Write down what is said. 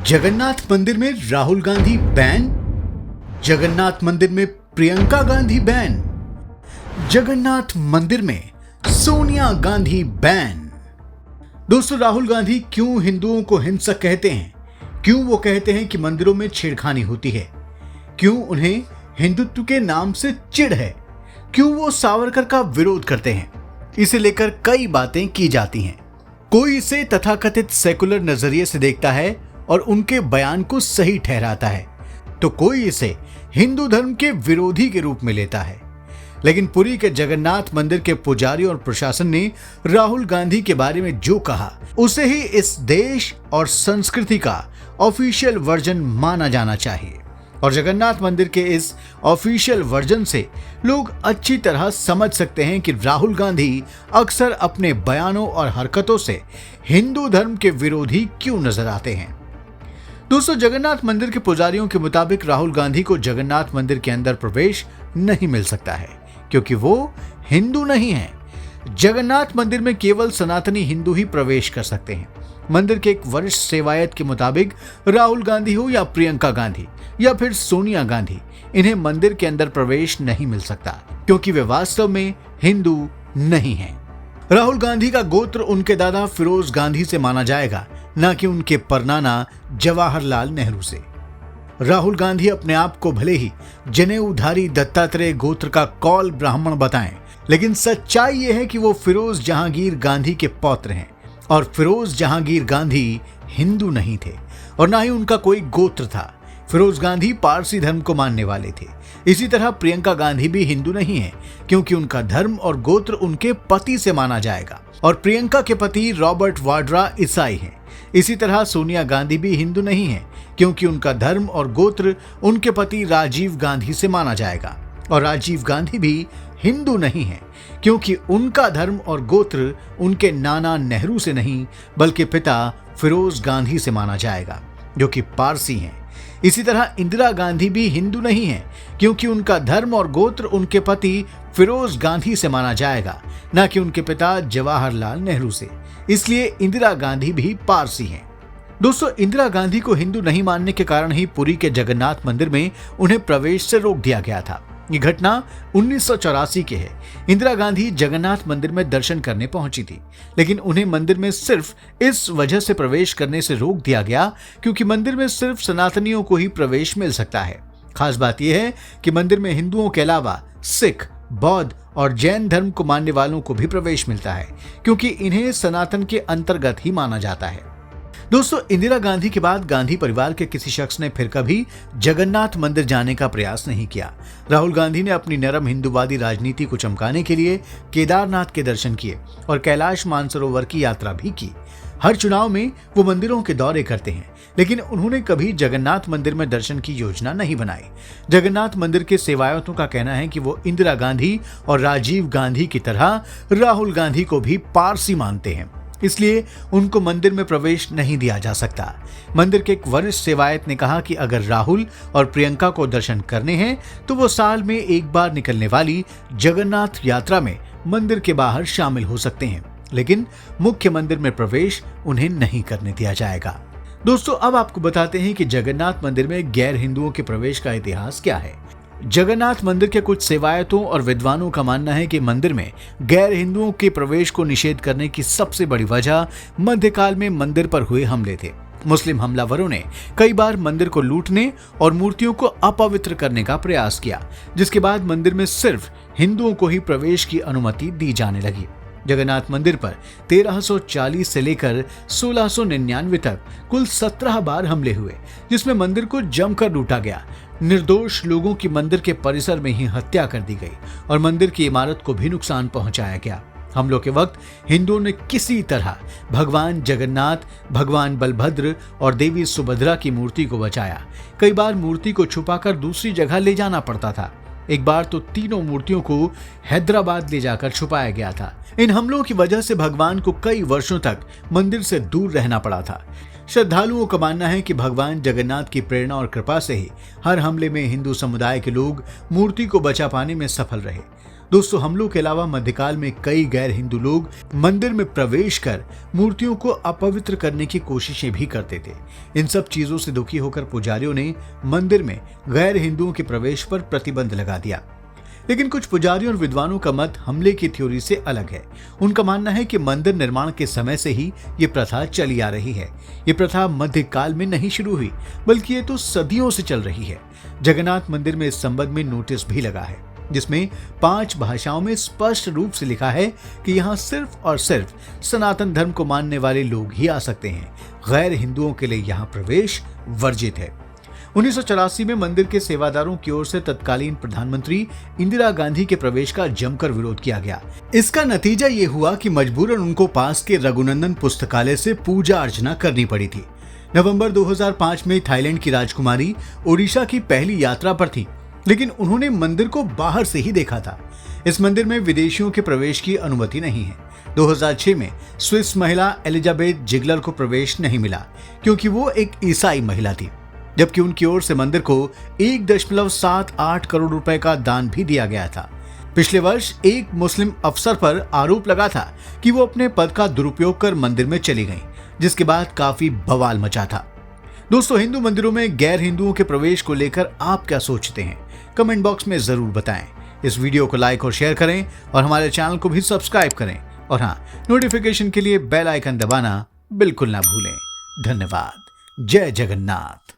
जगन्नाथ मंदिर में राहुल गांधी बैन, जगन्नाथ मंदिर में प्रियंका गांधी बैन, जगन्नाथ मंदिर में सोनिया गांधी बैन। दोस्तों, राहुल गांधी क्यों हिंदुओं को हिंसक कहते हैं? क्यों वो कहते हैं कि मंदिरों में छेड़खानी होती है? क्यों उन्हें हिंदुत्व के नाम से चिढ़ है? क्यों वो सावरकर का विरोध करते हैं? इसे लेकर कई बातें की जाती हैं। कोई इसे तथाकथित सेकुलर नजरिए से देखता है और उनके बयान को सही ठहराता है, तो कोई इसे हिंदू धर्म के विरोधी के रूप में लेता है। लेकिन पुरी के जगन्नाथ मंदिर के पुजारी और प्रशासन ने राहुल गांधी के बारे में जो कहा, उसे ही इस देश और संस्कृति का ऑफिशियल वर्जन माना जाना चाहिए। और जगन्नाथ मंदिर के इस ऑफिशियल वर्जन से लोग अच्छी तरह समझ सकते हैं कि राहुल गांधी अक्सर अपने बयानों और हरकतों से हिंदू धर्म के विरोधी क्यों नजर आते हैं। दोस्तों, जगन्नाथ मंदिर के पुजारियों के मुताबिक राहुल गांधी को जगन्नाथ मंदिर के अंदर प्रवेश नहीं मिल सकता है, क्योंकि वो हिंदू नहीं है। जगन्नाथ मंदिर में केवल सनातनी हिंदू ही प्रवेश कर सकते हैं। मंदिर के एक वरिष्ठ सेवायत के मुताबिक राहुल गांधी हो या प्रियंका गांधी या फिर सोनिया गांधी, इन्हें मंदिर के अंदर प्रवेश नहीं मिल सकता, क्योंकि वे वास्तव में हिंदू नहीं हैं। राहुल गांधी का गोत्र उनके दादा फिरोज गांधी से माना जाएगा, न कि उनके परनाना जवाहरलाल नेहरू से। राहुल गांधी अपने आप को भले ही जनेऊधारी दत्तात्रेय गोत्र का कौल ब्राह्मण बताएं, लेकिन सच्चाई यह है कि वो फिरोज जहांगीर गांधी के पौत्र हैं। और फिरोज जहांगीर गांधी हिंदू नहीं थे और ना ही उनका कोई गोत्र था। फिरोज गांधी पारसी धर्म को मानने वाले थे। इसी तरह प्रियंका गांधी भी हिंदू नहीं है, क्योंकि उनका धर्म और गोत्र उनके पति से माना जाएगा और प्रियंका के पति रॉबर्ट वाड्रा ईसाई हैं। इसी तरह सोनिया गांधी भी हिंदू नहीं है, क्योंकि उनका धर्म और गोत्र उनके पति राजीव गांधी से माना जाएगा और राजीव गांधी भी हिंदू नहीं है, क्योंकि उनका धर्म और गोत्र उनके नाना नेहरू से नहीं बल्कि पिता फिरोज गांधी से माना जाएगा, जो कि पारसी हैं। इसी तरह इंदिरा गांधी भी हिंदू नहीं है, क्योंकि उनका धर्म और गोत्र उनके पति फिरोज गांधी से माना जाएगा, न कि उनके पिता जवाहरलाल नेहरू से। इसलिए इंदिरा गांधी भी पारसी हैं। दोस्तों, इंदिरा गांधी को हिंदू नहीं मानने के कारण ही पुरी के जगन्नाथ मंदिर में उन्हें प्रवेश से रोक दिया गया था। ये घटना 1984 की है। इंदिरा गांधी जगन्नाथ मंदिर में दर्शन करने पहुंची थी, लेकिन उन्हें मंदिर में सिर्फ इस वजह से प्रवेश करने से रोक दिया गया क्योंकि मंदिर में सिर्फ सनातनियों को ही प्रवेश मिल सकता है। खास बात यह है कि मंदिर में हिंदुओं के अलावा सिख, बौद्ध और जैन धर्म को मानने वालों को भी प्रवेश मिलता है, क्योंकि इन्हें सनातन के अंतर्गत ही माना जाता है। दोस्तों, इंदिरा गांधी के बाद गांधी परिवार के किसी शख्स ने फिर कभी जगन्नाथ मंदिर जाने का प्रयास नहीं किया। राहुल गांधी ने अपनी नरम हिंदूवादी राजनीति को चमकाने के लिए केदारनाथ के दर्शन किए और कैलाश मानसरोवर की यात्रा भी की। हर चुनाव में वो मंदिरों के दौरे करते हैं, लेकिन उन्होंने कभी जगन्नाथ मंदिर में दर्शन की योजना नहीं बनाई। जगन्नाथ मंदिर के सेवायतों का कहना है कि वो इंदिरा गांधी और राजीव गांधी की तरह राहुल गांधी को भी पारसी मानते हैं, इसलिए उनको मंदिर में प्रवेश नहीं दिया जा सकता। मंदिर के एक वरिष्ठ सेवायत ने कहा कि अगर राहुल और प्रियंका को दर्शन करने हैं तो वो साल में एक बार निकलने वाली जगन्नाथ यात्रा में मंदिर के बाहर शामिल हो सकते हैं, लेकिन मुख्य मंदिर में प्रवेश उन्हें नहीं करने दिया जाएगा। दोस्तों, अब आपको बताते हैं कि जगन्नाथ मंदिर में गैर हिंदुओं के प्रवेश का इतिहास क्या है। जगन्नाथ मंदिर के कुछ सेवायतों और विद्वानों का मानना है कि मंदिर में गैर हिंदुओं के प्रवेश को निषेध करने की सबसे बड़ी वजह मध्यकाल में मंदिर पर हुए हमले थे। मुस्लिम हमलावरों ने कई बार मंदिर को लूटने और मूर्तियों को अपवित्र करने का प्रयास किया, जिसके बाद मंदिर में सिर्फ हिंदुओं को ही प्रवेश की अनुमति दी जाने लगी। जगन्नाथ मंदिर पर 1340 से लेकर 1699 तक कुल 17 बार हमले हुए, जिसमें मंदिर को जमकर लूटा गया। निर्दोष लोगों की मंदिर के परिसर में ही हत्या कर दी गई और मंदिर की इमारत को भी नुकसान पहुंचाया गया। हमलों के वक्त हिंदुओं ने किसी तरह भगवान जगन्नाथ, भगवान बलभद्र और देवी सुभद्रा की मूर्ति को बचाया। कई बार मूर्ति को छुपाकर दूसरी जगह ले जाना पड़ता था। एक बार तो तीनों मूर्तियों को हैदराबाद ले जाकर छुपाया गया था। इन हमलों की वजह से भगवान को कई वर्षों तक मंदिर से दूर रहना पड़ा था। श्रद्धालुओं का मानना है कि भगवान जगन्नाथ की प्रेरणा और कृपा से ही हर हमले में हिंदू समुदाय के लोग मूर्ति को बचा पाने में सफल रहे। दोस्तों, हम लोग के अलावा मध्यकाल में कई गैर हिंदू लोग मंदिर में प्रवेश कर मूर्तियों को अपवित्र करने की कोशिशें भी करते थे। इन सब चीजों से दुखी होकर पुजारियों ने मंदिर में गैर हिंदुओं के प्रवेश पर प्रतिबंध लगा दिया। लेकिन कुछ पुजारियों और विद्वानों का मत हमले की थ्योरी से अलग है। उनका मानना है कि मंदिर निर्माण के समय से ही ये प्रथा चली आ रही है। ये प्रथा मध्यकाल में नहीं शुरू हुई, बल्कि ये तो सदियों से चल रही है। जगन्नाथ मंदिर में इस संबंध में नोटिस भी लगा है, जिसमें 5 भाषाओं में स्पष्ट रूप से लिखा है कि यहाँ सिर्फ और सिर्फ सनातन धर्म को मानने वाले लोग ही आ सकते हैं। गैर हिंदुओं के लिए यहाँ प्रवेश वर्जित है। 1984 में मंदिर के सेवादारों की ओर से तत्कालीन प्रधानमंत्री इंदिरा गांधी के प्रवेश का जमकर विरोध किया गया। इसका नतीजा ये हुआ कि मजबूरन उनको पास के रघुनंदन पुस्तकालय से पूजा अर्चना करनी पड़ी थी। नवंबर 2005 में थाईलैंड की राजकुमारी ओडिशा की पहली यात्रा पर थी, लेकिन उन्होंने मंदिर को बाहर से ही देखा था। इस मंदिर में विदेशियों के प्रवेश की अनुमति नहीं है। 2006 में स्विस महिला एलिजाबेथ जिगलर को प्रवेश नहीं मिला, क्योंकि वो एक ईसाई महिला थी, जबकि उनकी ओर से मंदिर को 1.78 करोड़ रुपए का दान भी दिया गया था। पिछले वर्ष एक मुस्लिम अफसर पर आरोप लगा था कि वो अपने पद का दुरुपयोग कर मंदिर में चली गईं, जिसके बाद काफी बवाल मचा था। दोस्तों, हिंदू मंदिरों में गैर हिंदुओं के प्रवेश को लेकर आप क्या सोचते हैं? कमेंट बॉक्स में जरूर बताएं। इस वीडियो को लाइक और शेयर करें और हमारे चैनल को भी सब्सक्राइब करें। और हाँ, नोटिफिकेशन के लिए बेल आइकन दबाना बिल्कुल ना भूलें। धन्यवाद। जय जगन्नाथ।